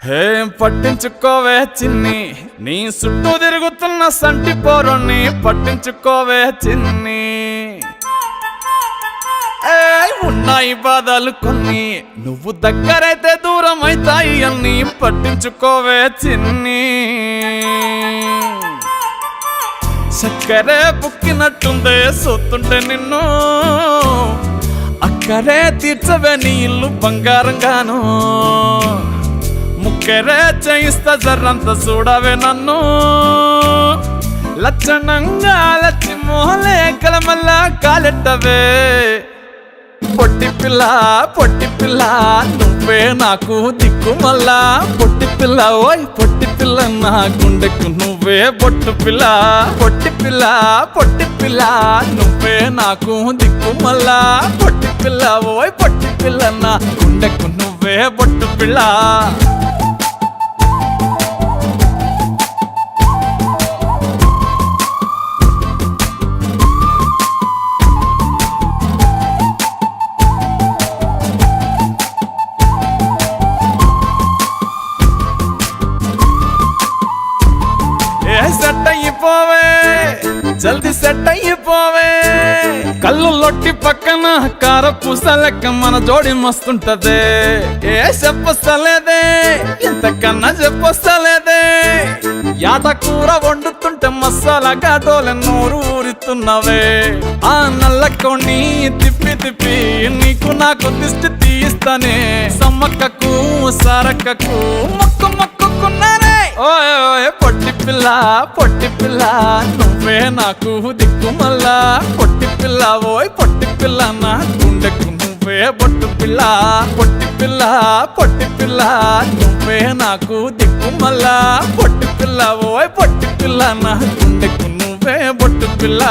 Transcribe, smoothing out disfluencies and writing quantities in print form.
హే పట్టించుకోవే చిన్ని, నీ చుట్టూ తిరుగుతున్న సంటి పోరుని పట్టించుకోవే చిన్ని. ఉన్నాయి బాధలు కొన్ని, నువ్వు దగ్గరైతే దూరం అవుతాయి అన్ని పట్టించుకోవే చిన్ని. చక్కరే బుక్కినట్టుందే సొత్తుంటే నిన్ను, అక్కడే తీర్చవే నీ ఇల్లు బంగారంగాను. ముక్కరే చేయిస్తా జర్రంత చూడవే నన్ను, లక్షణంగా లచ్చి మోహలే కలమల్లా కాలెట్టవే. పొట్టి పిల్ల పొట్టి పిల్ల నువ్వే నాకు దిక్కు మల్లా. పొట్టి పిల్ల ఓయ్ పొట్టి పిల్ల నా గుండెకు నువ్వే బొట్టు పిల్ల. పొట్టి పిల్ల పొట్టి పిల్ల నువ్వే నాకు దిక్కు మల్లా. పొట్టి పిల్ల ఓయ్ పొట్టి పిల్ల నా గుండెకు నువ్వే బొట్టు పిల్ల. సెట్ అయిపోవే జల్దీ సెట్ అయిపోవే. కళ్ళు లొట్టి పక్కన కార పూసలెక్క మన జోడి మస్తుంటదే. ఏ చెప్పలేదే ఇంతకన్నా చెప్పలేదే. యాట కూర వండుతుంటే మసాలా ఘాటోలే నోరు ఊరుతున్నవే. ఆ నల్లకొండి తిప్పి తిప్పి నీకు నాకు దిష్టి తీయిస్తానే. సమ్మక్కకు సారక్కకు మొక్కు మొక్కుకున్నానే. ఓయ్ ఓయ్ పొట్టి పిల్ల పొట్టి పిల్ల నువ్వే నాకు దిక్కు మల్లా. పొట్టి పిల్ల ఓయ్ పొట్టి పిల్ల నా గుండెకు నువ్వే బొట్టు పిల్ల. పొట్టి పిల్ల పొట్టి పిల్ల నువ్వే నాకు దిక్కు మల్లా. పొట్టి పిల్ల ఓయ్ పొట్టి పిల్ల నా గుండెకు నువ్వే బొట్టు పిల్ల.